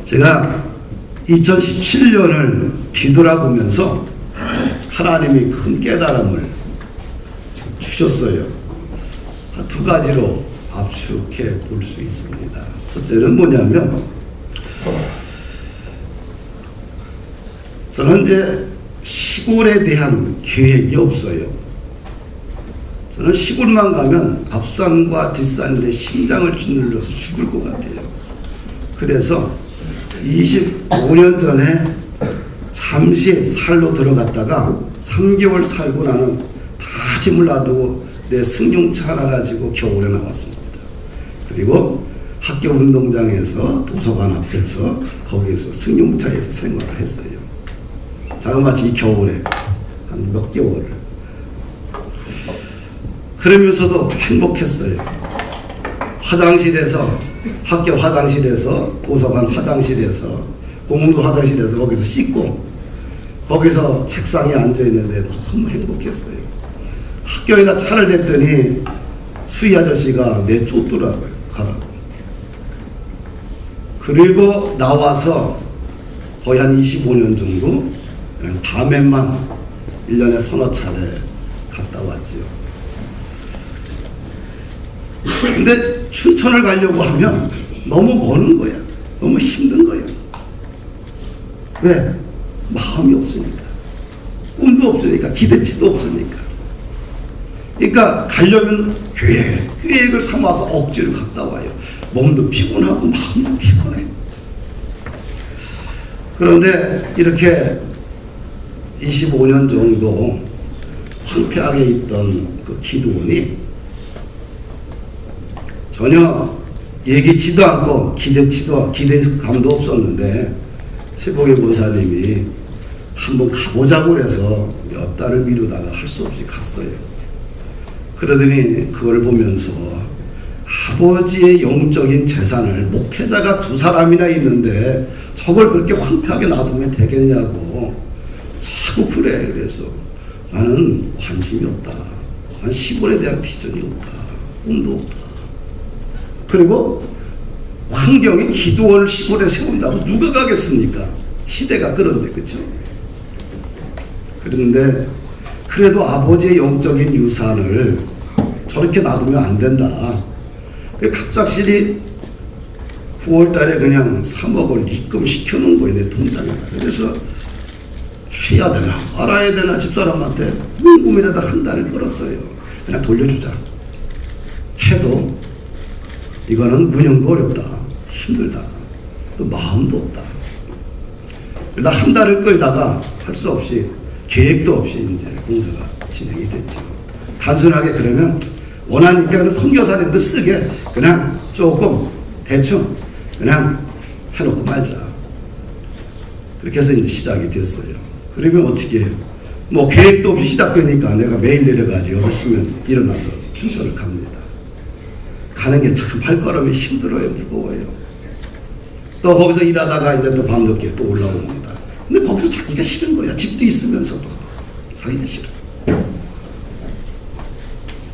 제가 2017년을 뒤돌아보면서 하나님이 큰 깨달음을 주셨어요. 두 가지로 압축해 볼 수 있습니다. 첫째는 뭐냐면, 저는 이제 시골에 대한 계획이 없어요. 저는 시골만 가면 앞산과 뒷산에 심장을 짓눌러서 죽을 것 같아요. 그래서 25년 전에 잠시 살로 들어갔다가 3개월 살고 나는 다 짐을 놔두고 내 승용차 하나 가지고 겨울에 나왔습니다. 그리고 학교 운동장에서 도서관 앞에서 거기서 승용차에서 생활을 했어요. 자그마치 이 겨울에 한 몇 개월을. 그러면서도 행복했어요. 화장실에서, 학교 화장실에서, 도서관 화장실에서, 공무도 화장실에서 거기서 씻고 거기서 책상에 앉아있는데 너무 행복했어요. 학교에다 차를 댔더니 수희 아저씨가 내쫓더라고요. 가라고. 그리고 나와서 거의 한 25년 정도 그냥 밤에만 1년에 서너 차례 갔다 왔지요. 근데 춘천을 가려고 하면 너무 먼 거야. 너무 힘든 거야. 왜? 마음이 없으니까. 꿈도 없으니까. 기대치도 없으니까. 그러니까 가려면 계획을 삼아서 억지로 갔다 와요. 몸도 피곤하고 마음도 피곤해. 그런데 이렇게 25년 정도 황폐하게 있던 그 기도원이 전혀 예기치도 않고 기대감도 없었는데 세복의 권사님이 한번 가보자고 해서 몇 달을 미루다가 할 수 없이 갔어요. 그러더니 그걸 보면서 아버지의 영적인 재산을 목회자가 2사람이나 있는데 저걸 그렇게 황폐하게 놔두면 되겠냐고 자꾸 그래. 그래서 나는 관심이 없다. 난 시골에 대한 비전이 없다. 꿈도 없다. 그리고 환경이 기도원을 시골에 세운다고 누가 가겠습니까? 시대가 그런데, 그렇죠? 그런데 그래도 아버지의 영적인 유산을 저렇게 놔두면 안 된다. 갑작스레 9월 달에 그냥 3억을 입금시켜 놓은 거예요, 내 통장에다. 그래서 해야 되나 말아야 되나 집사람한테 궁금이라도 한 달을 벌었어요. 그냥 돌려주자. 해도 이거는 운영도 어렵다. 힘들다. 또 마음도 없다. 그러다 한 달을 끌다가 할 수 없이 계획도 없이 이제 공사가 진행이 됐죠. 단순하게 그러면 원하니까 선교사님들 쓰게 그냥 조금 대충 그냥 해놓고 말자. 그렇게 해서 이제 시작이 됐어요. 그러면 어떻게 해요? 뭐 계획도 없이 시작되니까 내가 매일 내려가지고 6시면 일어나서 춘천을 갑니다. 가는 게 참 발걸음이 힘들어요. 무거워요. 또 거기서 일하다가 이제 또 밤늦게 또 올라옵니다. 근데 거기서 자기가 싫은 거야. 집도 있으면서도 자기가 싫어.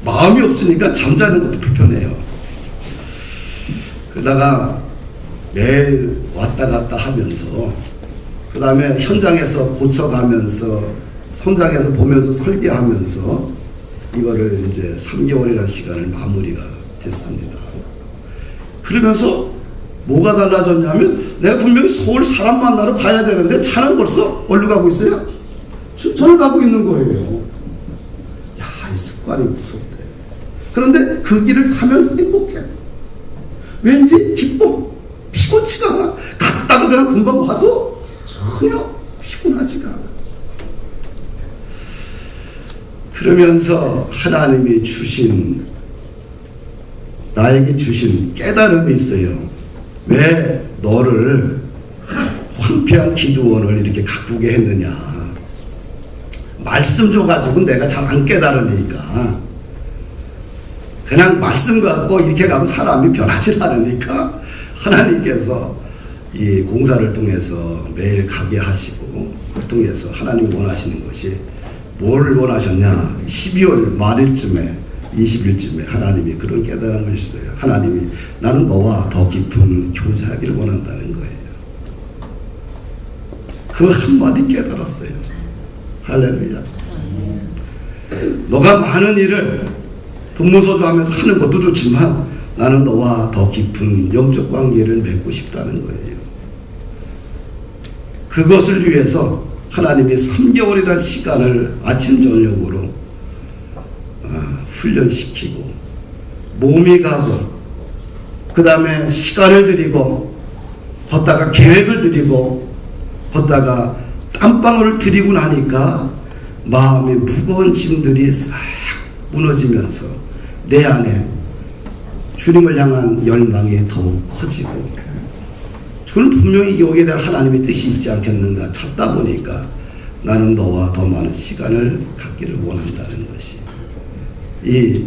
마음이 없으니까 잠자는 것도 불편해요. 그러다가 매일 왔다 갔다 하면서 그 다음에 현장에서 고쳐가면서 현장에서 보면서 설계하면서 이거를 이제 3개월이라는 시간을 마무리가 됐습니다. 그러면서 뭐가 달라졌냐면 내가 분명히 서울 사람 만나러 가야 되는데 차는 벌써 어디로 가고 있어요? 춘천을 가고 있는 거예요. 야, 이 습관이 무섭대. 그런데 그 길을 가면 행복해. 왠지 기뻐. 피곤치가 않아. 갔다가 그냥 금방 와도 전혀 피곤하지가 않아. 그러면서 하나님이 나에게 주신 깨달음이 있어요. 왜 너를 황폐한 기도원을 이렇게 가꾸게 했느냐. 말씀 줘가지고 내가 잘 안 깨달으니까 그냥 말씀 갖고 이렇게 가면 사람이 변하지 않으니까 하나님께서 이 공사를 통해서 매일 가게 하시고 통해서 하나님 원하시는 것이 뭘 원하셨냐. 12월 말일쯤에 20일쯤에 하나님이 그런 깨달음을 주셨어요. 하나님이 나는 너와 더 깊은 교제하기를 원한다는 거예요. 그 한마디 깨달았어요. 할렐루야. 너가 많은 일을 동문서주하면서 하는 것도 좋지만 나는 너와 더 깊은 영적 관계를 맺고 싶다는 거예요. 그것을 위해서 하나님이 3개월이라는 시간을 아침 저녁으로 훈련시키고 몸이 가고 그 다음에 시간을 들이고 걷다가 계획을 들이고 걷다가 땀방울을 들이고 나니까 마음의 무거운 짐들이 싹 무너지면서 내 안에 주님을 향한 열망이 더욱 커지고 저는 분명히 여기에 대한 하나님의 뜻이 있지 않겠는가 찾다 보니까 나는 너와 더 많은 시간을 갖기를 원한다는 것이 이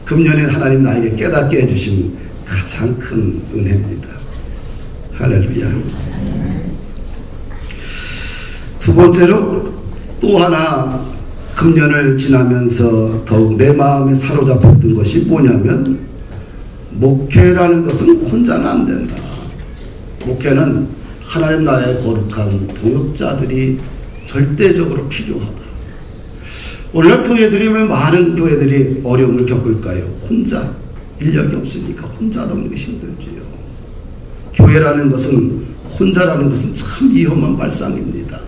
금년에 하나님 나에게 깨닫게 해주신 가장 큰 은혜입니다. 할렐루야. 두 번째로 또 하나 금년을 지나면서 더욱 내 마음에 사로잡혔던 것이 뭐냐면 목회라는 것은 혼자는 안 된다. 목회는 하나님 나라의 거룩한 동역자들이 절대적으로 필요하다. 오늘날 교회들이 왜 많은 교회들이 어려움을 겪을까요? 혼자 인력이 없으니까 혼자 돕는 것이 힘들지요. 교회라는 것은 혼자라는 것은 참 위험한 발상입니다.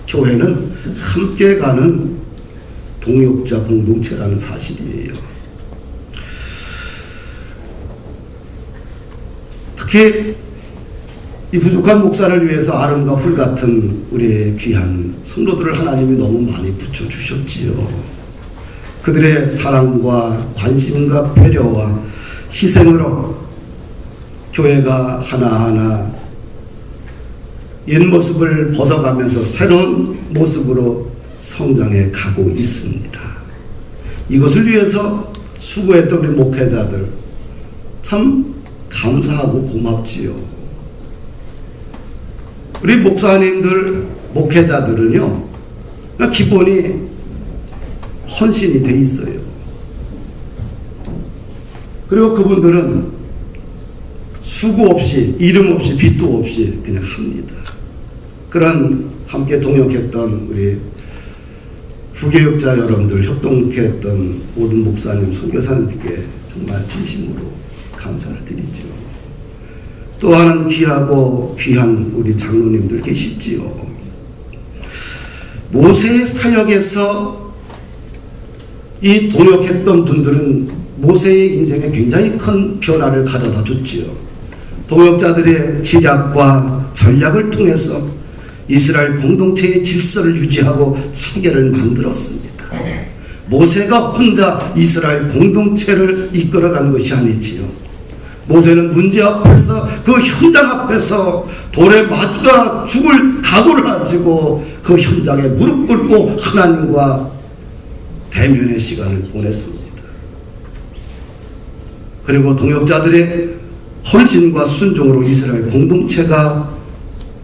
교회는 함께 가는 동역자 공동체라는 사실이에요. 특히 이 부족한 목사를 위해서 아름과 훌 같은 우리의 귀한 성도들을 하나님이 너무 많이 붙여주셨지요. 그들의 사랑과 관심과 배려와 희생으로 교회가 하나하나 옛 모습을 벗어가면서 새로운 모습으로 성장해 가고 있습니다. 이것을 위해서 수고했던 우리 목회자들 참 감사하고 고맙지요. 우리 목사님들, 목회자들은요, 기본이 헌신이 돼 있어요. 그리고 그분들은 수고 없이, 이름 없이, 빚도 없이 그냥 합니다. 그런 함께 동역했던 우리 부교육자 여러분들, 협동했던 모든 목사님, 선교사님께 정말 진심으로 감사를 드리죠. 또한 귀하고 귀한 우리 장로님들 계시지요. 모세의 사역에서 이 동역했던 분들은 모세의 인생에 굉장히 큰 변화를 가져다 줬지요. 동역자들의 지략과 전략을 통해서 이스라엘 공동체의 질서를 유지하고 체계를 만들었습니다. 모세가 혼자 이스라엘 공동체를 이끌어간 것이 아니지요. 모세는 문제 앞에서 그 현장 앞에서 돌에 맞아 죽을 각오를 가지고 그 현장에 무릎 꿇고 하나님과 대면의 시간을 보냈습니다. 그리고 동역자들의 헌신과 순종으로 이스라엘 공동체가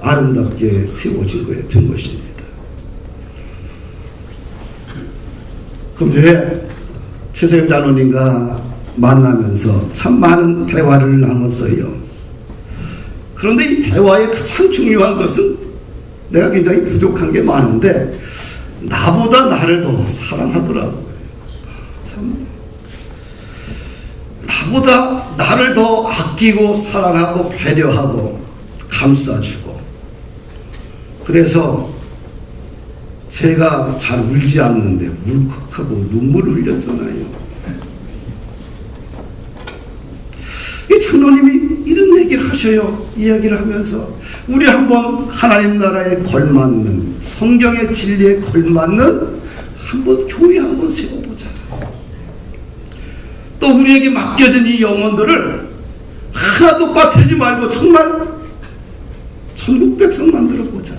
아름답게 세워진 된 것입니다. 금주에 최세임 장로님과 만나면서 참 많은 대화를 나눴어요. 그런데 이 대화의 가장 중요한 것은 내가 굉장히 부족한 게 많은데 나보다 나를 더 사랑하더라고요. 참 나보다 나를 더 아끼고 사랑하고 배려하고 감싸주고 그래서 제가 잘 울지 않는데 울컥하고 눈물을 흘렸잖아요. 이 장로님이 이런 얘기를 하셔요. 이야기를 하면서 우리 한번 하나님 나라에 걸맞는 성경의 진리에 걸맞는 한번 교회 한번 세워보자. 또 우리에게 맡겨진 이 영혼들을 하나도 빠뜨리지 말고 정말 천국 백성 만들어보자.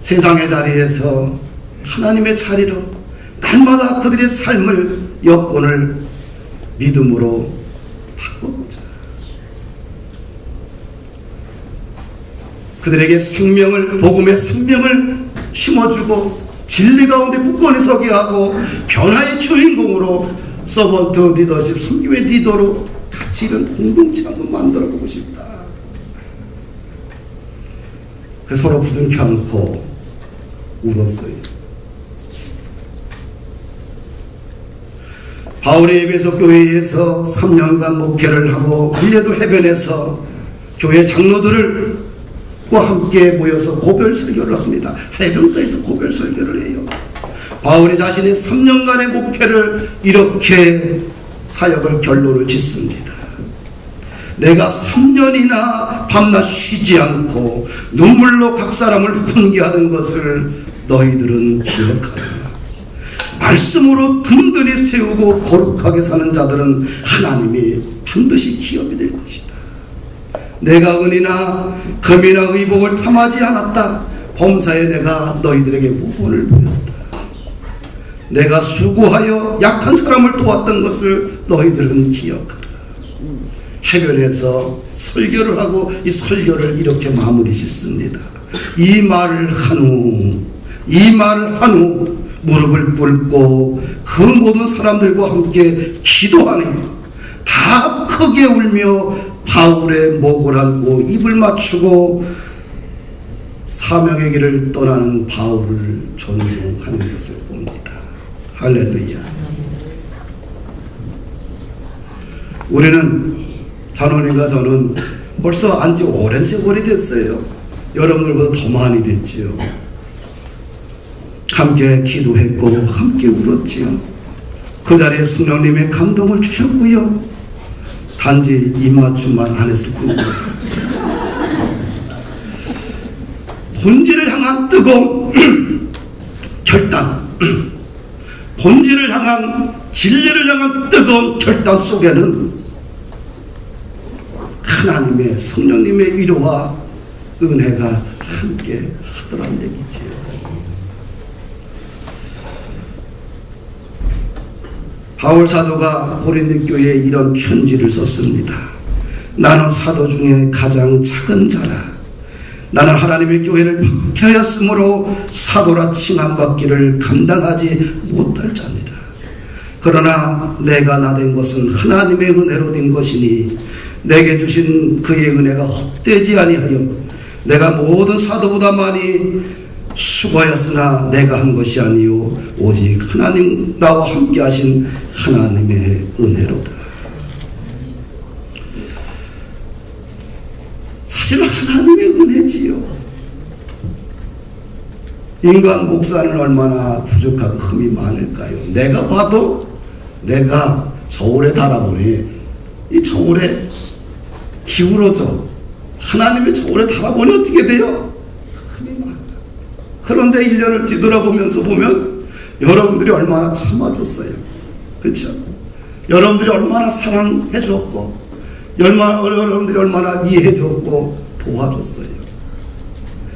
세상의 자리에서 하나님의 자리로 날마다 그들의 삶을 여건을 믿음으로 바꿔보자. 그들에게 생명을 복음의 생명을 심어주고 진리 가운데 굳건히 서게 하고 변화의 주인공으로 서번트 리더십 선교의 리더로 같이 이런 공동체 한번 만들어보고 싶다. 서로 부둥켜 안고 울었어요. 바울의 에베소 교회에서 3년간 목회를 하고 밀레도 해변에서 교회 장로들과 함께 모여서 고별 설교를 합니다. 해변가에서 고별 설교를 해요. 바울이 자신의 3년간의 목회를 이렇게 사역을 결론을 짓습니다. 내가 3년이나 밤낮 쉬지 않고 눈물로 각 사람을 훈계하던 것을 너희들은 기억하라. 말씀으로 든든히 세우고 거룩하게 사는 자들은 하나님이 반드시 기업이 될 것이다. 내가 은이나 금이나 의복을 탐하지 않았다. 범사에 내가 너희들에게 무본을 보였다. 내가 수고하여 약한 사람을 도왔던 것을 너희들은 기억하라. 해변에서 설교를 하고 이 설교를 이렇게 마무리 짓습니다. 이 말을 한 후 무릎을 꿇고 그 모든 사람들과 함께 기도하니 다 크게 울며 바울의 목을 안고 입을 맞추고 사명의 길을 떠나는 바울을 존중하는 것을 봅니다. 할렐루야. 우리는 장로님과 저는 벌써 안지 오랜 세월이 됐어요. 여러분들보다 더 많이 됐지요. 함께 기도했고 함께 울었지요. 그 자리에 성령님의 감동을 주셨고요. 단지 입맞춤만 안 했을 뿐입니다. 본질을 향한 뜨거운 결단, 본질을 향한 진리를 향한 뜨거운 결단 속에는 하나님의 성령님의 위로와 은혜가 함께 하더란 얘기지요. 바울 사도가 고린도 교회에 이런 편지를 썼습니다. 나는 사도 중에 가장 작은 자라. 나는 하나님의 교회를 박해하였으므로 사도라 칭함받기를 감당하지 못할 자니라. 그러나 내가 나된 것은 하나님의 은혜로 된 것이니 내게 주신 그의 은혜가 헛되지 아니하여 내가 모든 사도보다 많이 수고하였으나 내가 한 것이 아니요 오직 하나님 나와 함께 하신 하나님의 은혜로다. 사실 하나님의 은혜지요. 인간 목사는 얼마나 부족하고 흠이 많을까요? 내가 봐도 내가 저울에 달아보니 이 저울에 기울어져 하나님의 저울에 달아보니 어떻게 돼요? 그런데 1년을 뒤돌아보면서 보면 여러분들이 얼마나 참아줬어요. 그렇죠? 여러분들이 얼마나 사랑해줬고 여러분들이 얼마나 이해해줬고 도와줬어요.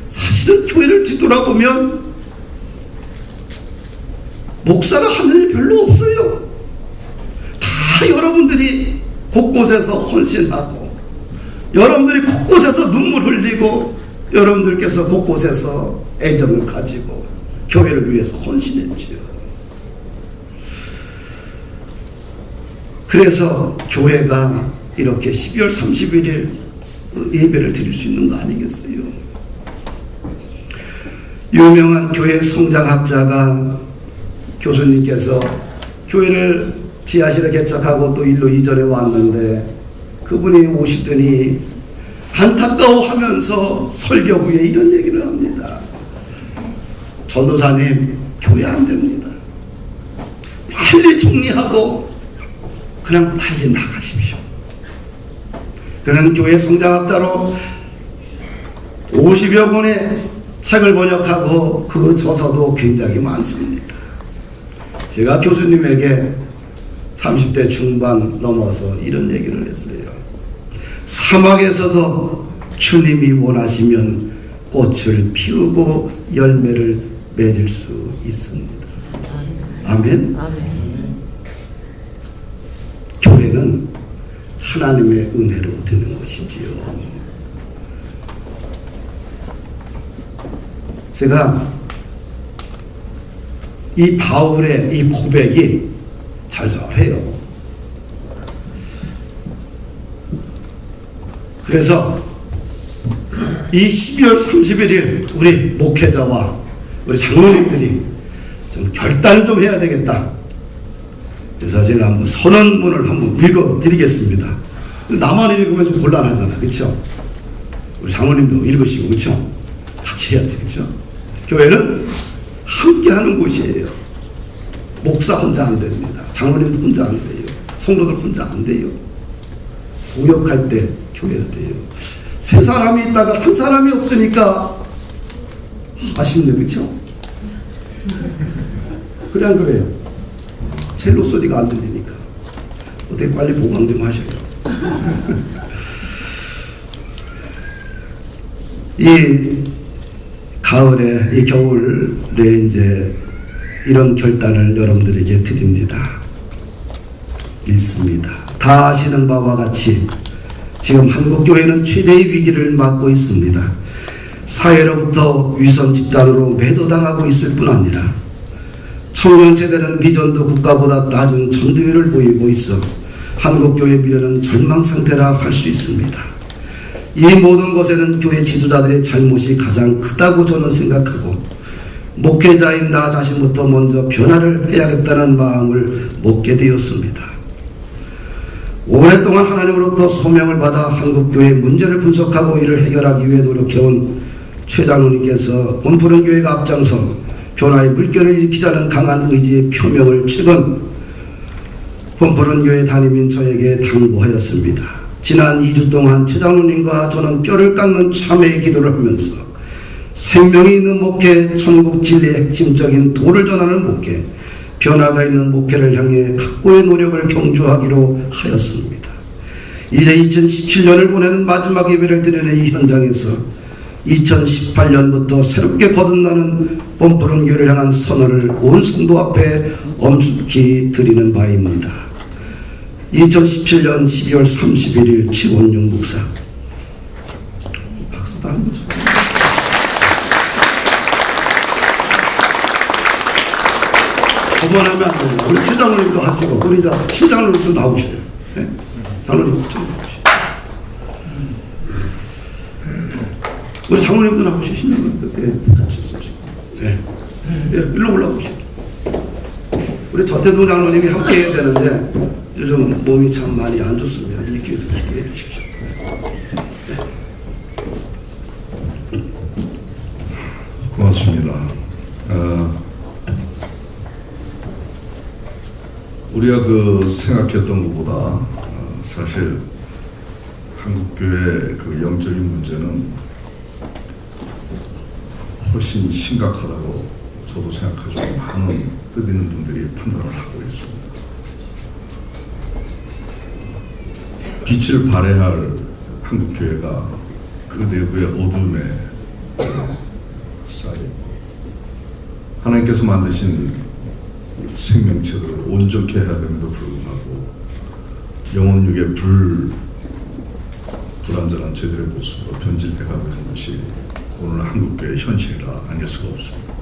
사실은 교회를 뒤돌아보면 목사가 하는 일이 별로 없어요. 다 여러분들이 곳곳에서 헌신하고 여러분들이 곳곳에서 눈물 흘리고 여러분들께서 곳곳에서 애정을 가지고 교회를 위해서 헌신했지요. 그래서 교회가 이렇게 12월 31일 예배를 드릴 수 있는 거 아니겠어요? 유명한 교회 성장학자가 교수님께서 교회를 지하실에 개척하고 또 일로 이전해 왔는데 그분이 오시더니 안타까워하면서 설교 후에 이런 얘기를 합니다. 전도사님, 교회 안 됩니다. 빨리 정리하고 그냥 빨리 나가십시오. 그는 교회 성장학자로 50여 권의 책을 번역하고 그 저서도 굉장히 많습니다. 제가 교수님에게 30대 중반 넘어서 이런 얘기를 했어요. 사막에서도 주님이 원하시면 꽃을 피우고 열매를 맺을 수 있습니다. 아멘. 교회는 하나님의 은혜로 되는 것이지요. 제가 이 바울의 이 고백이 절절해요. 그래서 이 12월 31일 우리 목회자와 우리 장로님들이 좀 결단을 좀 해야 되겠다. 그래서 제가 한번 선언문을 한번 읽어드리겠습니다. 나만 읽으면 좀 곤란하잖아, 그렇죠? 우리 장로님도 읽으시고, 그렇죠? 같이 해야지, 그렇죠? 교회는 함께하는 곳이에요. 목사 혼자 안 됩니다. 장로님도 혼자 안 돼요. 성도들 혼자 안 돼요. 동역할 때 교회를 돼요. 세 사람이 있다가 한 사람이 없으니까 아쉽네, 그렇죠? 그래 안 그래요? 첼로 소리가 안 들리니까 어떻게 빨리 보강 좀 하셔요. 이 가을에, 이 겨울에 이제 이런 결단을 여러분들에게 드립니다. 읽습니다. 다 아시는 바와 같이 지금 한국교회는 최대의 위기를 맞고 있습니다. 사회로부터 위선 집단으로 매도당하고 있을 뿐 아니라 청년 세대는 미전도 국가보다 낮은 전도율을 보이고 있어 한국교회 미래는 절망 상태라 할 수 있습니다. 이 모든 것에는 교회 지도자들의 잘못이 가장 크다고 저는 생각하고 목회자인 나 자신부터 먼저 변화를 해야겠다는 마음을 먹게 되었습니다. 오랫동안 하나님으로부터 소명을 받아 한국교회의 문제를 분석하고 이를 해결하기 위해 노력해온 최 장로님께서 본푸른 교회가 앞장서 변화의 물결을 일으키자는 강한 의지의 표명을 최근 본푸른 교회 담임인 저에게 당부하였습니다. 지난 2주 동안 최 장로님과 저는 뼈를 깎는 참회의 기도를 하면서 생명이 있는 목회, 천국 진리의 핵심적인 도를 전하는 목회, 변화가 있는 목회를 향해 각고의 노력을 경주하기로 하였습니다. 이제 2017년을 보내는 마지막 예배를 드리는 이 현장에서 2018년부터 새롭게 거듭나는 본푸른 교회를 향한 선언을 온 성도 앞에 엄숙히 드리는 바입니다. 2017년 12월 31일 최원용 목사. 박수도 한번 쳐. 거만하면 안 됩니다. 우리 최장로님도 하시고 우리 신장로님도 나오셔요. 네? 장로님도 좀 나오시고 우리 장로님도 나오시고 신장로님도 같이 쓰시고 네. 일로 올라오시고 우리 전태동 장로님이 함께 해야 되는데 요즘 몸이 참 많이 안 좋습니다. 이렇게 해서 해 주십시오. 네. 고맙습니다. 우리가 생각했던 것보다 사실 한국교회 영적인 문제는 훨씬 심각하다고 저도 생각하죠. 많은 뜻 있는 분들이 판단을 하고 있습니다. 빛을 발해할 한국교회가 그 내부의 어둠에 쌓여있고 하나님께서 만드신 생명체들을 온전케 해야 됨에도 불구하고 영혼육의 불완전한 저희들의 모습으로 변질돼가고 있는 것이 오늘 한국교회의 현실이라 아닐 수가 없습니다.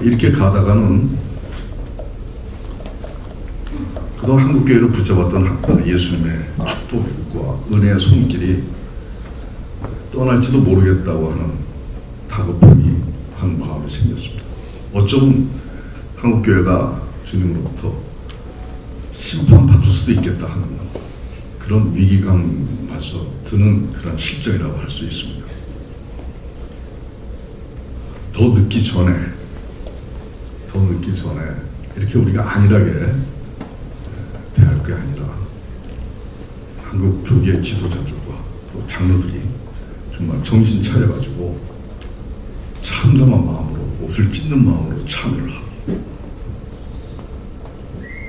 이렇게 가다가는 그동안 한국교회를 붙잡았던 예수님의 축복과 은혜의 손길이 떠날지도 모르겠다고 하는 다급함이 한 마음이 생겼습니다. 어쩌면 한국교회가 주님으로부터 심판받을 수도 있겠다 하는 그런 위기감마저 드는 그런 실정이라고 할 수 있습니다. 더 늦기 전에 이렇게 우리가 안일하게 대할 게 아니라 한국 교계 지도자들과 또 장로들이 정말 정신 차려가지고 참담한 마음으로 옷을 찢는 마음으로 참여를 하고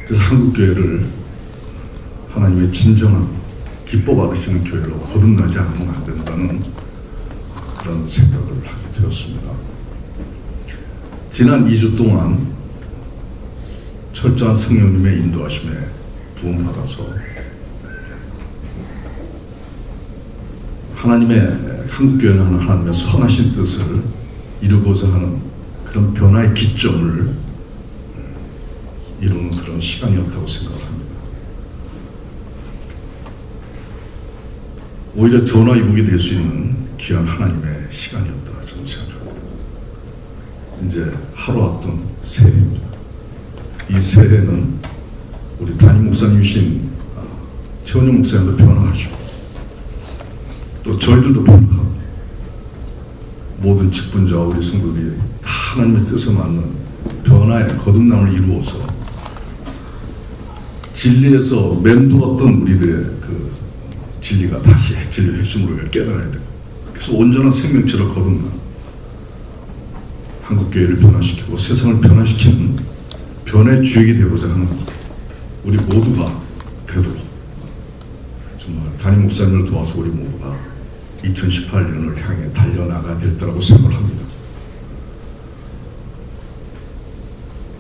그래서 한국교회를 하나님의 진정한 기뻐 받으시는 교회로 거듭나지 않으면 안 된다는 그런 생각을 하게 되었습니다. 지난 2주 동안 철저한 성령님의 인도하심에 부음받아서 한국교회는 하나님의 선하신 뜻을 이루고자 하는 그런 변화의 기점을 이루는 그런 시간이었다고 생각을 합니다. 오히려 전화위복이 될 수 있는 귀한 하나님의 시간이었다 저는 생각합니다. 이제 하루 앞둔 새해입니다. 이 새해는 우리 담임 목사님이신 최원영 목사님도 변화하시고 또 저희들도 변화하고 모든 직분자와 우리 성도들이 다 하나님의 뜻에 맞는 변화의 거듭남을 이루어서 진리에서 맴돌았던 우리들의 그 진리가 다시 진리의 핵심으로 깨달아야 되고, 그래서 온전한 생명체로 거듭나 한국교회를 변화시키고 세상을 변화시키는 변화의 주역이 되고자 하는 우리 모두가 되도록 정말 담임 목사님을 도와서 우리 모두가 2018년을 향해 달려나가야 될 거라고 생각을 합니다.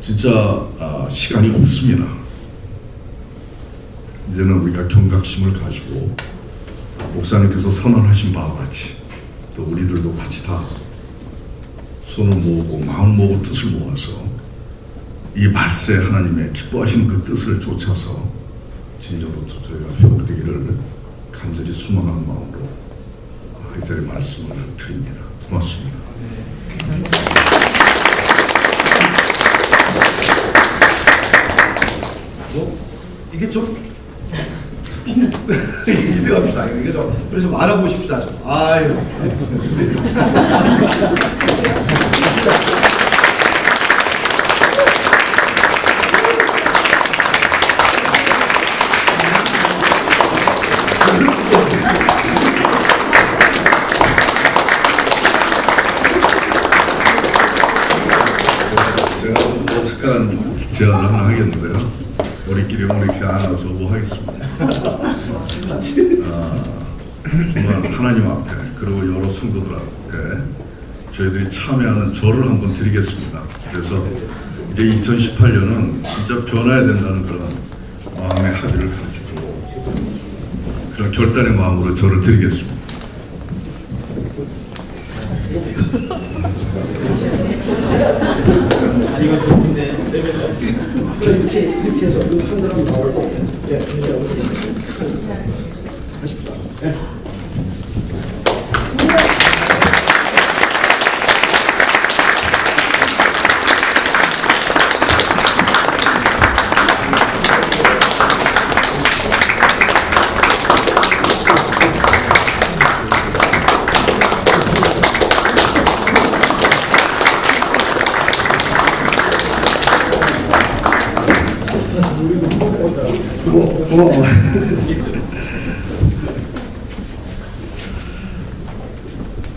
진짜 시간이 없습니다. 이제는 우리가 경각심을 가지고 목사님께서 선언하신 바와 같이 또 우리들도 같이 다 손을 모으고 마음 모으고 뜻을 모아서 이 말세 하나님의 기뻐하시는 그 뜻을 쫓아서 진정으로 저희가 회복되기를 간절히 소망하는 마음으로 이 자리에 말씀을 드립니다. 고맙습니다. 이게 좀 이래갑시다. 이게 좀 알아보십시다. 좀. 아유. 제가 어색한 제안을 하나 하겠는데요. 우리끼리 이렇게 안아서 뭐 하겠습니다. 정말 하나님 앞에 그리고 여러 성도들 앞에 저희들이 참여하는 절을 한번 드리겠습니다. 그래서 이제 2018년은 진짜 변화해야 된다는 그런 마음의 합의를 가지고 그런 결단의 마음으로 절을 드리겠습니다. 이거 좋은데 이렇게 해서 한 사람 나오고 하십시오.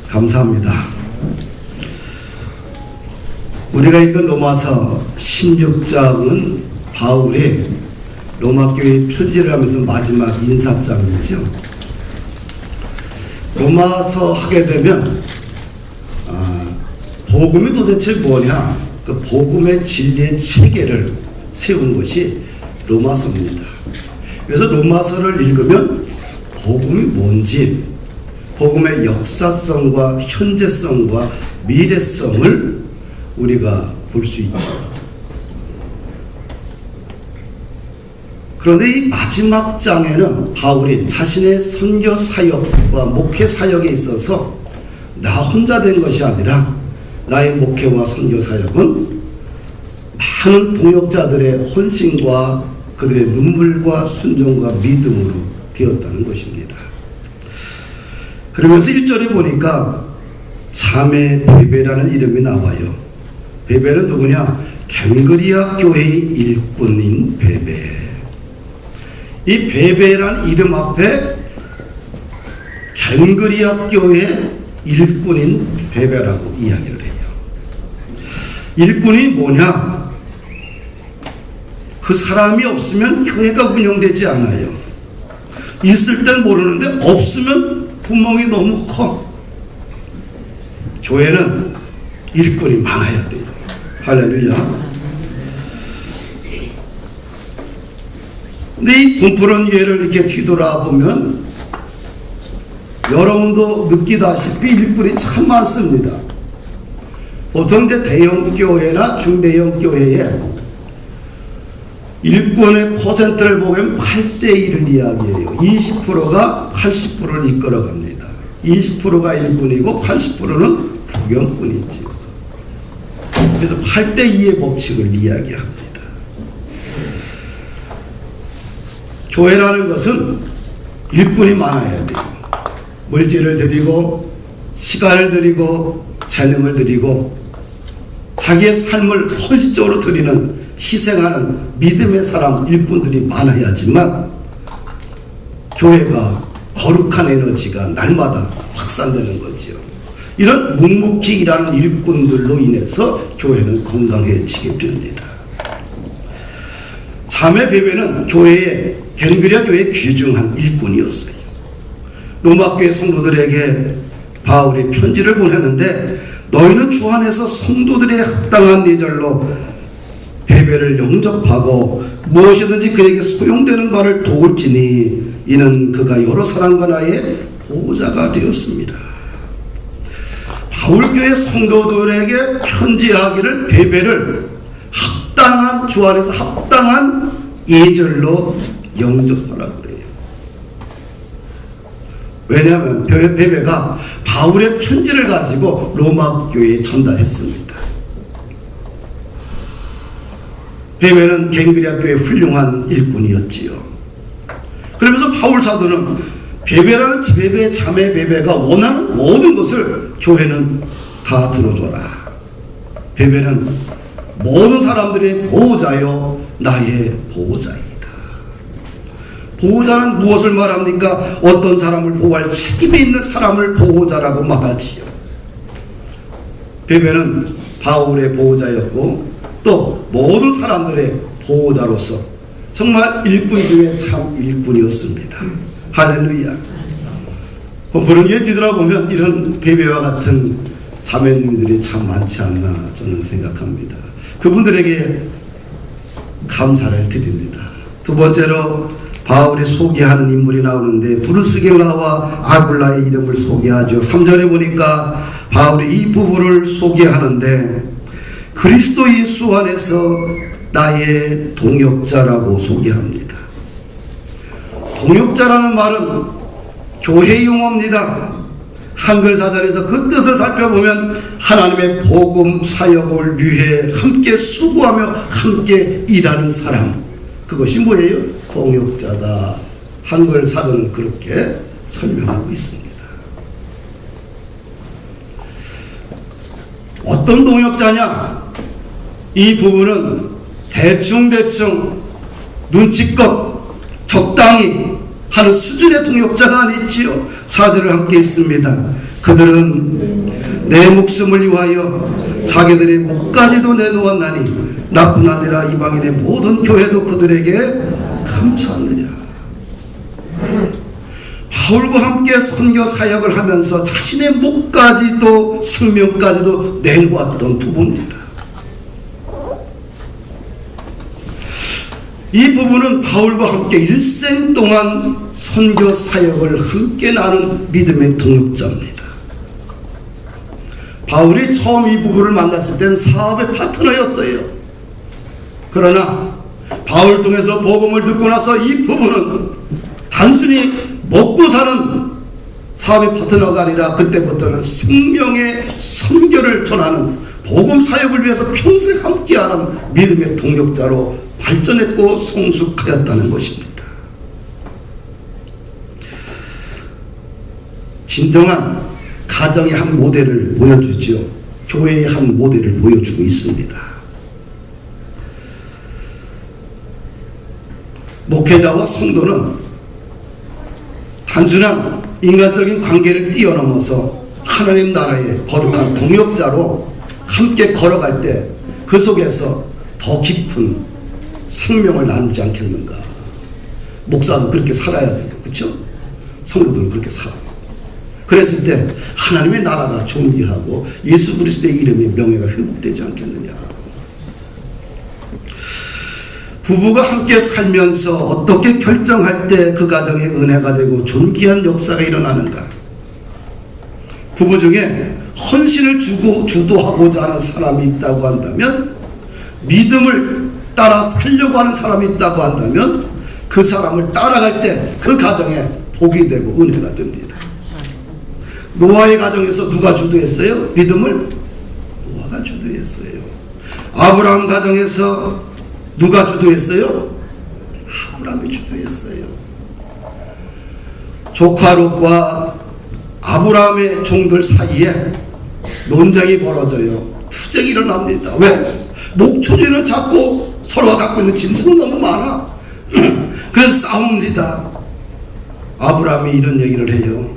감사합니다. 우리가 읽은 로마서 16장은 바울이 로마교회 편지를 하면서 마지막 인사장이죠. 로마서 하게 되면 복음이 도대체 뭐냐, 그 복음의 진리의 체계를 세운 것이 로마서입니다. 그래서 로마서를 읽으면 복음이 뭔지, 복음의 역사성과 현재성과 미래성을 우리가 볼 수 있죠. 그런데 이 마지막 장에는 바울이 자신의 선교 사역과 목회 사역에 있어서 나 혼자 된 것이 아니라 나의 목회와 선교 사역은 많은 동역자들의 헌신과 그들의 눈물과 순종과 믿음으로 되었다는 것입니다. 그러면서 1절에 보니까 자매 베베라는 이름이 나와요. 베베는 누구냐? 갱그리아 교회의 일꾼인 베베. 이 베베라는 이름 앞에 갱그리아 교회의 일꾼인 베베라고 이야기를 해요. 일꾼이 뭐냐? 그 사람이 없으면 교회가 운영되지 않아요. 있을 땐 모르는데 없으면 구멍이 너무 커. 교회는 일꾼이 많아야 돼요. 할렐루야. 근데 이 분푸른 예를 이렇게 뒤돌아보면 여러분도 느끼다시피 일꾼이 참 많습니다. 보통 이제 대형 교회나 중대형 교회에 일꾼의 퍼센트를 보면 8대1을 이야기해요. 20%가 80%를 이끌어갑니다. 20%가 일꾼이고 80%는 부경꾼이지요. 그래서 8대2의 법칙을 이야기합니다. 교회라는 것은 일꾼이 많아야 돼요. 물질을 드리고 시간을 드리고 재능을 드리고 자기의 삶을 헌신적으로 드리는 희생하는 믿음의 사람 일꾼들이 많아야지만 교회가 거룩한 에너지가 날마다 확산되는 거지요. 이런 묵묵히 일하는 일꾼들로 인해서 교회는 건강해지게 됩니다. 자매 베베는 갱그리아 교회의 귀중한 일꾼이었어요. 로마교회 성도들에게 바울이 편지를 보냈는데 너희는 주 안에서 성도들의 합당한 예절로 베베를 영접하고 무엇이든지 그에게 소용되는 바를 도울지니 이는 그가 여러 사람과 나의 보호자가 되었습니다. 바울교회 성도들에게 편지하기를 베베를 합당한 주 안에서 합당한 예절로 영접하라고 그래요. 왜냐하면 베베가 바울의 편지를 가지고 로마 교회에 전달했습니다. 베베는 갱그리아 교회의 훌륭한 일꾼이었지요. 그러면서 바울 사도는 베베의 자매 베베가 원하는 모든 것을 교회는 다 들어줘라. 베베는 모든 사람들의 보호자요 나의 보호자이다. 보호자는 무엇을 말합니까? 어떤 사람을 보호할 책임이 있는 사람을 보호자라고 말하지요. 베베는 바울의 보호자였고 또 모든 사람들의 보호자로서 정말 일꾼 중에 참 일꾼이었습니다. 할렐루야. 그런 게 뒤돌아보면 이런 베베와 같은 자매님들이 참 많지 않나 저는 생각합니다. 그분들에게 감사를 드립니다. 두 번째로 바울이 소개하는 인물이 나오는데 브루스길라와 아굴라의 이름을 소개하죠. 3절에 보니까 바울이 이 부부를 소개하는데 그리스도 예수 안에서 나의 동역자라고 소개합니다. 동역자라는 말은 교회 용어입니다. 한글 사전에서 그 뜻을 살펴보면 하나님의 복음 사역을 위해 함께 수고하며 함께 일하는 사람, 그것이 뭐예요? 동역자다. 한글 사전은 그렇게 설명하고 있습니다. 어떤 동역자냐? 이 부분은 대충 눈치껏 적당히 하는 수준의 동역자가 아니지요. 4절을 함께 읽습니다. 그들은 내 목숨을 위하여 자기들의 목까지도 내놓았나니 나뿐 아니라 이방인의 모든 교회도 그들에게 감사하느니라. 바울과 함께 선교 사역을 하면서 자신의 목까지도 생명까지도 내놓았던 부부입니다. 이 부부는 바울과 함께 일생 동안 선교 사역을 함께 나눈 믿음의 동역자입니다. 바울이 처음 이 부부를 만났을 때는 사업의 파트너였어요. 그러나 바울 통해서 복음을 듣고 나서 이 부부는 단순히 먹고 사는 사업의 파트너가 아니라 그때부터는 생명의 선교를 전하는 복음 사역을 위해서 평생 함께하는 믿음의 동역자로 발전했고 성숙하였다는 것입니다. 진정한 가정의 한 모델을 보여주지요. 교회의 한 모델을 보여주고 있습니다. 목회자와 성도는 단순한 인간적인 관계를 뛰어넘어서 하나님 나라의 거룩한 동역자로 함께 걸어갈 때 그 속에서 더 깊은 생명을 나누지 않겠는가. 목사도 그렇게 살아야 되고, 그렇죠? 성도들은 그렇게 살아요. 그랬을 때 하나님의 나라가 존귀하고 예수 그리스도의 이름의 명예가 회복되지 않겠느냐. 부부가 함께 살면서 어떻게 결정할 때 그 가정에 은혜가 되고 존귀한 역사가 일어나는가. 부부 중에 헌신을 주도하고자 하는 사람이 있다고 한다면, 믿음을 따라 살려고 하는 사람이 있다고 한다면 그 사람을 따라갈 때 그 가정에 복이 되고 은혜가 됩니다. 노아의 가정에서 누가 주도했어요? 믿음을 노아가 주도했어요. 아브라함 가정에서 누가 주도했어요? 아브라함이 주도했어요. 조카 롯과 아브라함의 종들 사이에 논쟁이 벌어져요. 투쟁이 일어납니다. 왜? 목초지를 잡고 서로가 갖고 있는 짐승은 너무 많아. 그래서 싸웁니다. 아브라함이 이런 얘기를 해요.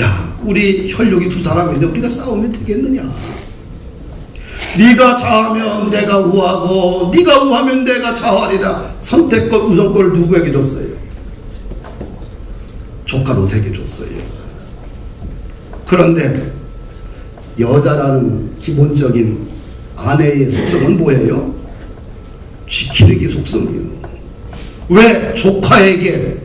야, 우리 혈육이 두 사람인데 우리가 싸우면 되겠느냐? 네가 좌하면 내가 우하고 네가 우하면 내가 좌하리라. 선택권 우선권을 누구에게 줬어요? 조카 롯에게 줬어요. 그런데 여자라는 기본적인 아내의 속성은 뭐예요? 지키는 게 속성이에요. 왜 조카에게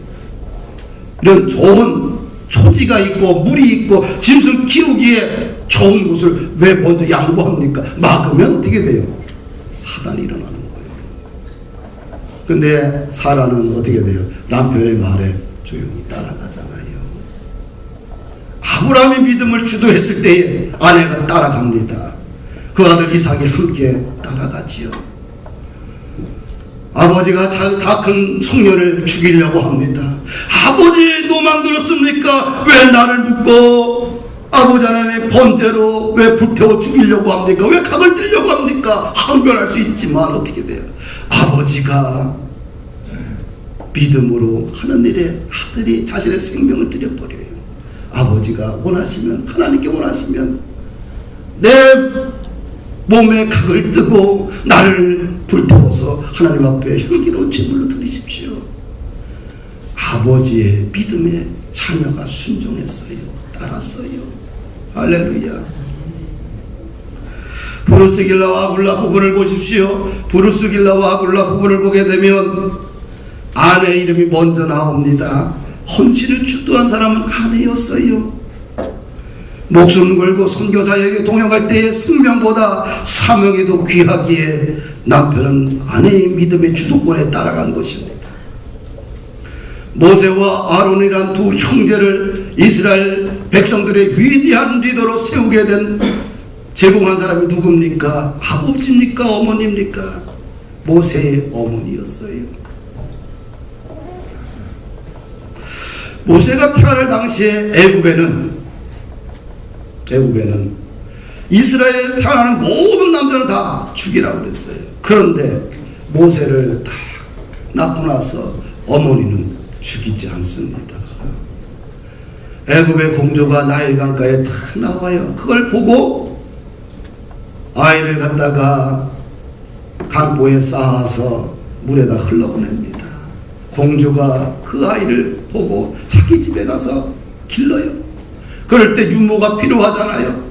이런 좋은 초지가 있고 물이 있고 짐승 키우기에 좋은 곳을 왜 먼저 양보합니까? 막으면 어떻게 돼요? 사단이 일어나는 거예요. 근데 사라는 어떻게 돼요? 남편의 말에 조용히 따라가잖아요. 아브라함이 믿음을 주도했을 때에 아내가 따라갑니다. 그 아들 이삭이 함께 따라가지요. 아버지가 다 큰 청년을 죽이려고 합니다. 아버지 노망 들었습니까? 왜 나를 묻고 아버지 하나님의 번제로 왜 불태워 죽이려고 합니까? 왜 각을 들려고 합니까? 항변할 수 있지만 어떻게 돼요? 아버지가 믿음으로 하는 일에 아들이 자신의 생명을 드려버려요. 아버지가 원하시면, 하나님께 원하시면 내 몸에 각을 뜨고 나를 불태워서 하나님 앞에 향기로운 제물로 드리십시오. 아버지의 믿음에 자녀가 순종했어요. 따랐어요. 할렐루야. 브루스길라와 아굴라 부분을 보십시오. 브루스길라와 아굴라 부분을 보게 되면 아내 이름이 먼저 나옵니다. 헌신을 주도한 사람은 아내였어요. 목숨 걸고 선교사에게 동행할 때의 생명보다 사명이 더 귀하기에 남편은 아내의 믿음의 주도권에 따라간 것입니다. 모세와 아론이란 두 형제를 이스라엘 백성들의 위대한 리더로 세우게 된 제공한 사람이 누굽니까? 아버지입니까? 어머니입니까? 모세의 어머니였어요. 모세가 태어날 당시에 애굽에는 이스라엘에 태어나는 모든 남자는 다 죽이라고 그랬어요. 그런데 모세를 딱 낳고 나서 어머니는 죽이지 않습니다. 애굽의 공주가 나일 강가에 딱 나와요. 그걸 보고 아이를 갖다가 강보에 쌓아서 물에다 흘러보냅니다. 공주가 그 아이를 보고 자기 집에 가서 길러요. 그럴 때 유모가 필요하잖아요.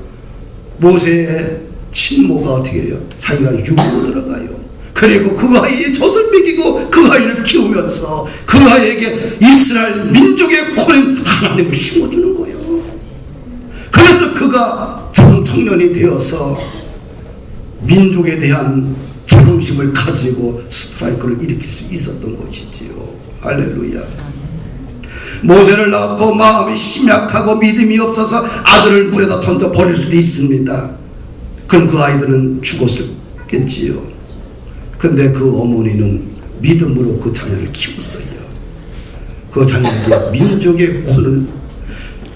모세의 친모가 어떻게 해요? 자기가 유모로 들어가요. 그리고 그 아이의 젖을 먹이고 그 아이를 키우면서 그 아이에게 이스라엘 민족의 코인 하나님을 심어주는 거예요. 그래서 그가 청년이 되어서 민족에 대한 자긍심을 가지고 스트라이크를 일으킬 수 있었던 것이지요. 할렐루야. 모세를 낳고 마음이 심약하고 믿음이 없어서 아들을 물에다 던져 버릴 수도 있습니다. 그럼 그 아이들은 죽었겠지요. 근데 그 어머니는 믿음으로 그 자녀를 키웠어요. 그 자녀에게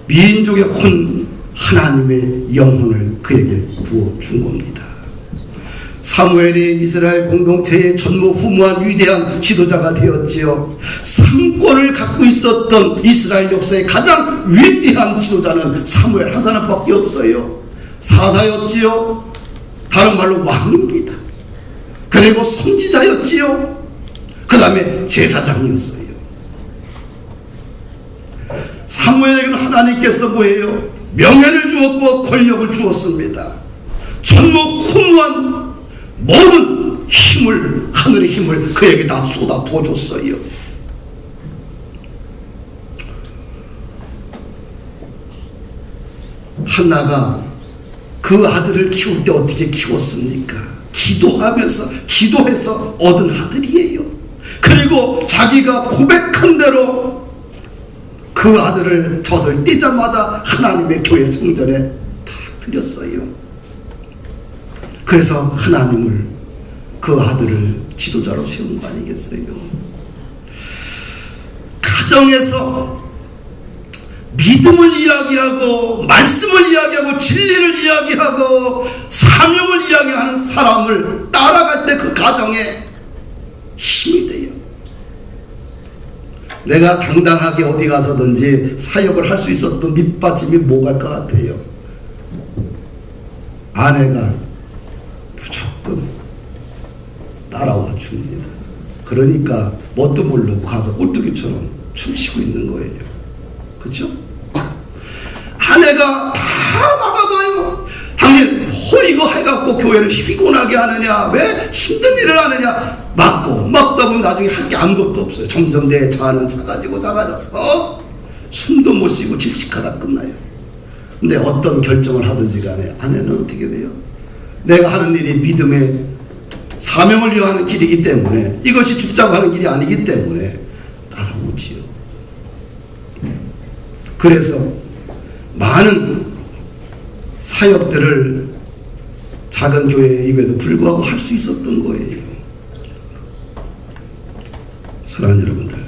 민족의 혼, 하나님의 영혼을 그에게 부어준 겁니다. 사무엘이 이스라엘 공동체의 전무후무한 위대한 지도자가 되었지요. 상권을 갖고 있었던 이스라엘 역사의 가장 위대한 지도자는 사무엘 한 사람밖에 없어요. 사사였지요. 다른 말로 왕입니다. 그리고 선지자였지요. 그 다음에 제사장이었어요. 사무엘에게는 하나님께서 뭐예요? 명예를 주었고 권력을 주었습니다. 전무후무한 모든 힘을, 하늘의 힘을 그에게 다 쏟아 부어줬어요. 한나가 그 아들을 키울 때 어떻게 키웠습니까? 기도해서 얻은 아들이에요. 그리고 자기가 고백한 대로 그 아들을 젖을 떼자마자 하나님의 교회 성전에 다 드렸어요. 그래서 하나님을, 그 아들을 지도자로 세운 거 아니겠어요? 가정에서 믿음을 이야기하고 말씀을 이야기하고 진리를 이야기하고 사명을 이야기하는 사람을 따라갈 때 그 가정에 힘이 돼요. 내가 당당하게 어디 가서든지 사역을 할 수 있었던 밑받침이 뭐갈 것 같아요? 아내가 무조건 따라와 줍니다. 그러니까 뭣도 모르고 가서 꼴뚜기처럼 춤추고 있는 거예요. 그렇죠? 아내가 다 나가봐요. 당신 뭘 이거 해갖고 교회를 피곤하게 하느냐, 왜 힘든 일을 하느냐, 막다 보면 나중에 할 게 아무것도 없어요. 점점 내 자아는 작아져서 숨도 못 쉬고 질식하다 끝나요. 근데 어떤 결정을 하든지 간에 아내는 어떻게 돼요? 내가 하는 일이 믿음의 사명을 위하는 길이기 때문에, 이것이 죽자고 하는 길이 아니기 때문에 따라오지요. 그래서 많은 사역들을 작은 교회임에도 불구하고 할 수 있었던 거예요. 사랑하는 여러분들,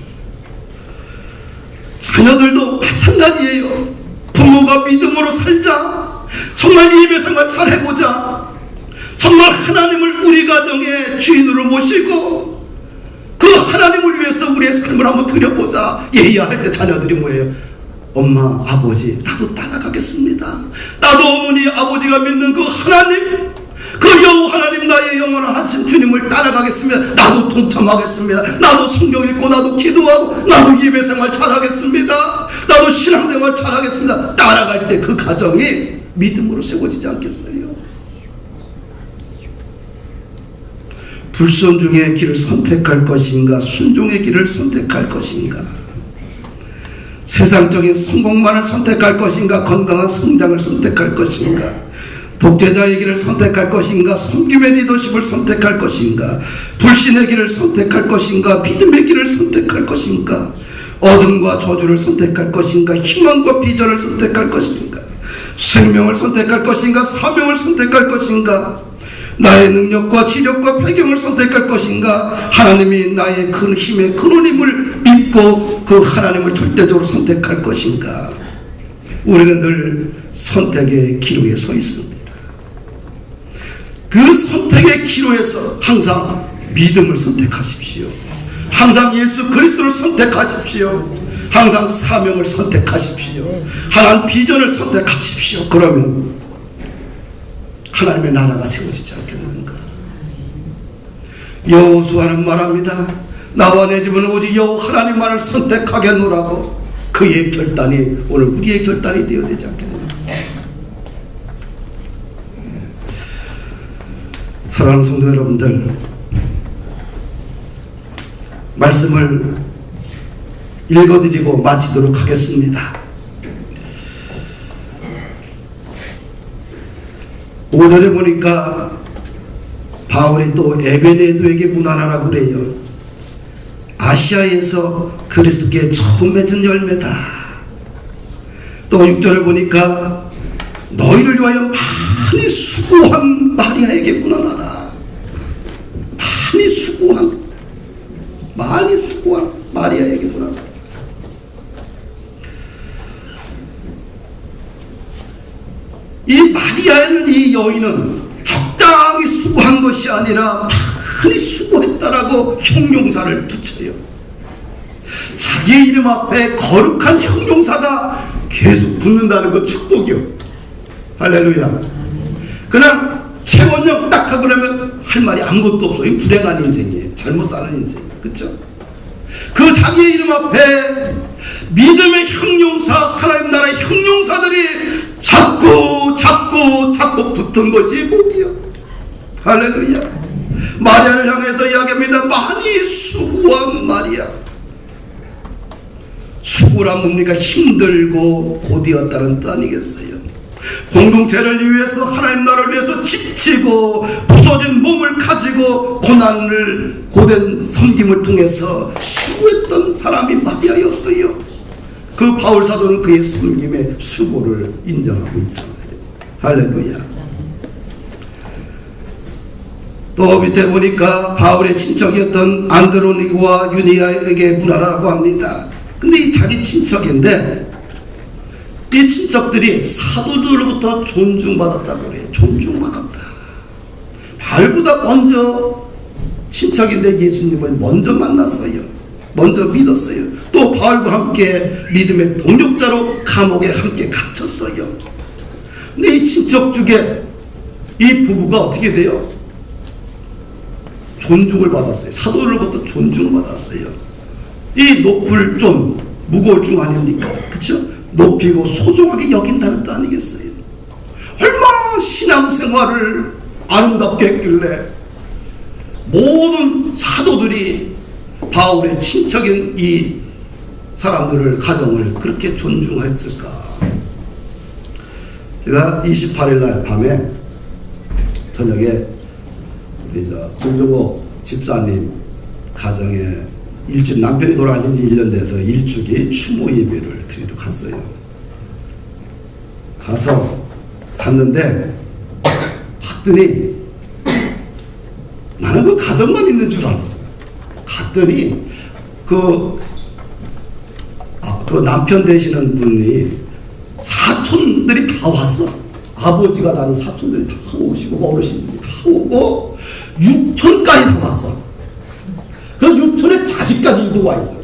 자녀들도 마찬가지예요. 부모가 믿음으로 살자, 정말 예배 생활 잘 해보자, 정말 하나님을 우리 가정의 주인으로 모시고 그 하나님을 위해서 우리의 삶을 한번 드려보자. 예의할 때 자녀들이 뭐예요? 엄마, 아버지, 나도 따라가겠습니다. 나도 어머니, 아버지가 믿는 그 하나님, 그 여호와 하나님, 나의 영원한 하신 주님을 따라가겠습니다. 나도 동참하겠습니다. 나도 성경 읽고, 나도 기도하고, 나도 예배생활 잘하겠습니다. 나도 신앙생활 잘하겠습니다. 따라갈 때 그 가정이 믿음으로 세워지지 않겠어요? 불순종의 길을 선택할 것인가, 순종의 길을 선택할 것인가, 세상적인 성공만을 선택할 것인가, 건강한 성장을 선택할 것인가, 독재자의 길을 선택할 것인가, 섬김의 리더십을 선택할 것인가, 불신의 길을 선택할 것인가, 믿음의 길을 선택할 것인가, 어둠과 저주를 선택할 것인가, 희망과 비전을 선택할 것인가, 생명을 선택할 것인가, 사명을 선택할 것인가, 나의 능력과 지력과 배경을 선택할 것인가, 하나님이 나의 큰 힘의 근원임을 믿고 그 하나님을 절대적으로 선택할 것인가. 우리는 늘 선택의 기로에 서 있습니다. 그 선택의 기로에서 항상 믿음을 선택하십시오. 항상 예수 그리스도를 선택하십시오. 항상 사명을 선택하십시오. 하나님 비전을 선택하십시오. 그러면 하나님의 나라가 세워지지 않겠는가. 여호수아는 말합니다. 나와 내 집은 오직 여호와 하나님만을 선택하겠노라고. 그의 결단이 오늘 우리의 결단이 되어야 되지 않겠는가. 사랑하는 성도 여러분들, 말씀을 읽어드리고 마치도록 하겠습니다. 5절에 보니까 바울이 또 에베네도에게 문안하라고 그래요. 아시아에서 그리스도께 처음 맺은 열매다. 또 6절을 보니까 너희를 위하여 많이 수고한 마리아에게 문안하라. 많이 수고한 마리아에게 문안하라. 이 마리아는, 이 여인은 적당히 수고한 것이 아니라 많이 수고했다라고 형용사를 붙여요. 자기의 이름 앞에 거룩한 형용사가 계속 붙는다는 건 축복이요. 할렐루야. 그냥 채원형 딱 하고 그러면 할 말이 아무것도 없어. 이 불행한 인생이에요. 잘못 사는 인생. 그렇죠? 그 자기의 이름 앞에 믿음의 형용사, 하나님 나라의 형용사들이 자꾸 붙은 것이 복이요. 할렐루야. 마리아를 향해서 이야기합니다. 많이 수고한 마리아. 수고란 뭡니까? 힘들고 고되었다는 뜻 아니겠어요? 공동체를 위해서, 하나님 나라를 위해서 지치고 부서진 몸을 가지고 고된 섬김을 통해서 수고했던 사람이 마리아였어요. 그 바울 사도는 그의 섬김의 수고를 인정하고 있잖아요. 할렐루야. 또 밑에 보니까 바울의 친척이었던 안드로니고와 유니아에게 문하라고 합니다. 근데 이 자기 친척인데 이 친척들이 사도들로부터 존중받았다고 그래요. 존중받았다. 바울보다 먼저 친척인데 예수님을 먼저 만났어요. 먼저 믿었어요. 또 바울과 함께 믿음의 동력자로 감옥에 함께 갇혔어요. 근데 이 친척 중에 이 부부가 어떻게 돼요? 존중을 받았어요. 사도들로부터 존중받았어요. 이 높을 좀 무거울 중 아닙니까? 그렇죠? 높이고 소중하게 여긴다는 뜻 아니겠어요? 얼마나 신앙생활을 아름답게 했길래 모든 사도들이 바울의 친척인 이 사람들을 가정을 그렇게 존중했을까? 제가 28일 날 밤에 저녁에 우리 김종호 집사님 가정에 일주일, 남편이 돌아가신 지 1년 돼서 일주기 추모 예배를 드리러 갔어요. 갔는데 봤더니 나는 그 가정만 있는 줄 알았어요. 갔더니 그 남편 되시는 분이 사촌들이 다 왔어. 아버지가 나는 사촌들이 다 오시고 어르신들이 다 오고 육촌까지 다 왔어. 그 육촌의 자식까지 이도 와 있어요.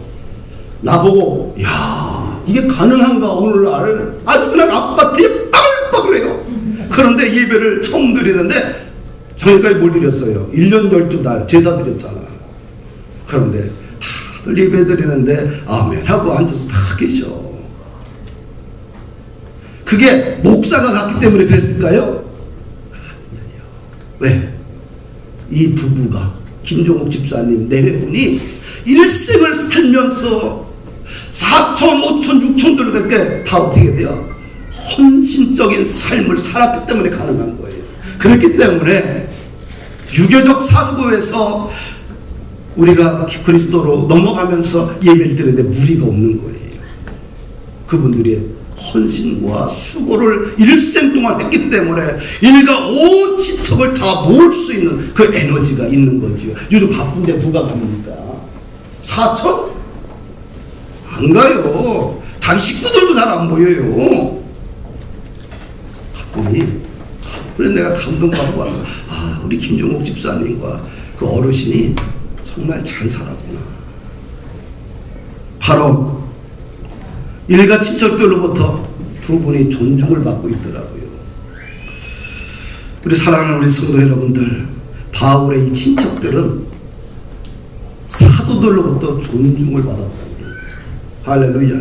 나보고 야 이게 가능한가 오늘날 아주 그냥 아파트에 빠글빠글해요. 그런데 예배를 처음 드리는데 저희까지 뭘 드렸어요? 1년 12달 제사 드렸잖아. 그런데 다들 예배 드리는데 아멘 하고 앉아서 다 계셔. 그게 목사가 갔기 때문에 그랬을까요? 왜? 이 부부가 김종욱 집사님 내외분이 일생을 살면서 4천, 5천, 6천들에게 다 어떻게 돼요? 헌신적인 삶을 살았기 때문에 가능한 거예요. 그렇기 때문에 유교적 사고에서 우리가 그리스도로 넘어가면서 예배를 드리는데 무리가 없는 거예요. 그분들이 헌신과 수고를 일생 동안 했기 때문에 일가 온 친척을 다 모을 수 있는 그 에너지가 있는 거죠. 요즘 바쁜데 누가 갑니까? 사천? 안 가요. 자기 식구들도 잘 안 보여요. 갔더니 그래서 내가 감동받고 왔어. 아, 우리 김종욱 집사님과 그 어르신이 정말 잘 살았구나. 바로 일가 친척들로부터 두 분이 존중을 받고 있더라고요. 우리 사랑하는 우리 성도 여러분들, 바울의 이 친척들은 사도들로부터 존중을 받았다고 그래요. 할렐루야.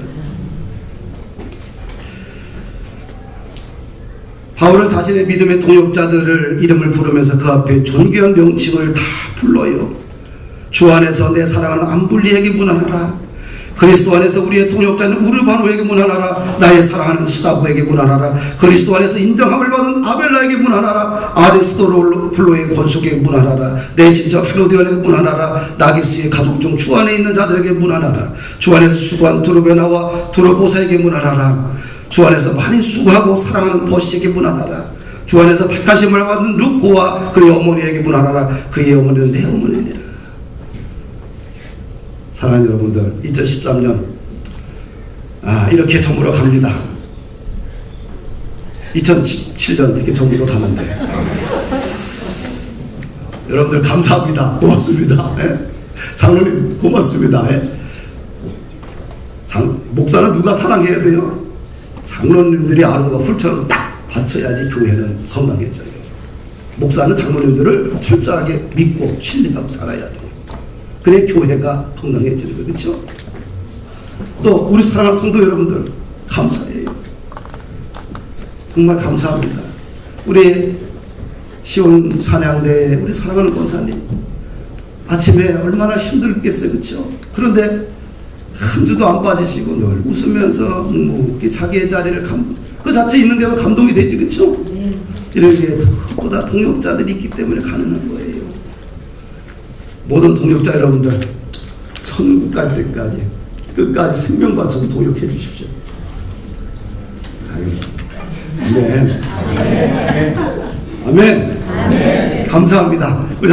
바울은 자신의 믿음의 동역자들을 이름을 부르면서 그 앞에 존귀한 명칭을 다 불러요. 주 안에서 내 사랑하는 암블리에게 문안하라. 그리스도 안에서 우리의 동역자는 우르바노에게 문안하라. 나의 사랑하는 시다고에게 문안하라. 그리스도 안에서 인정함을 받은 아벨라에게 문안하라. 아리스토블로의 권속에게 문안하라. 내 친척 헤로디온에게 문안하라. 나기스의 가족 중 주 안에 있는 자들에게 문안하라. 주 안에서 수고한 두르베나와 두르보사에게 문안하라. 주 안에서 많이 수고하고 사랑하는 버시에게 문안하라. 주 안에서 택하심을 받은 루코와 그의 어머니에게 문안하라. 그의 어머니는 내 어머니니라. 사랑하는 여러분들, 2013년 이렇게 저물어 갑니다. 2017년 이렇게 저물어 가는데 여러분들 감사합니다. 고맙습니다. 예? 장로님 고맙습니다. 예? 목사는 누가 사랑해야 돼요? 장로님들이 아름과 훌처럼 딱 받쳐야지 교회는 건강해져요. 목사는 장로님들을 철저하게 믿고 신뢰하고 살아야 돼요. 그래 교회가 건강해지는 거예요. 그렇죠? 또 우리 사랑하는 성도 여러분들 감사해요. 정말 감사합니다. 우리 시온 사냥대에 우리 사랑하는 권사님 아침에 얼마나 힘들겠어요. 그렇죠? 그런데 한 주도 안 빠지시고 늘 웃으면서 묵묵히 자기의 자리를 그 자체 있는 게 감동이 되지. 그렇죠? 이렇게 보다 동역자들이 있기 때문에 가능한 거예요. 모든 동역자 여러분들 천국 갈 때까지 끝까지 생명 바쳐서 도역해 주십시오. 아유, 아멘. 아멘. 감사합니다. 우리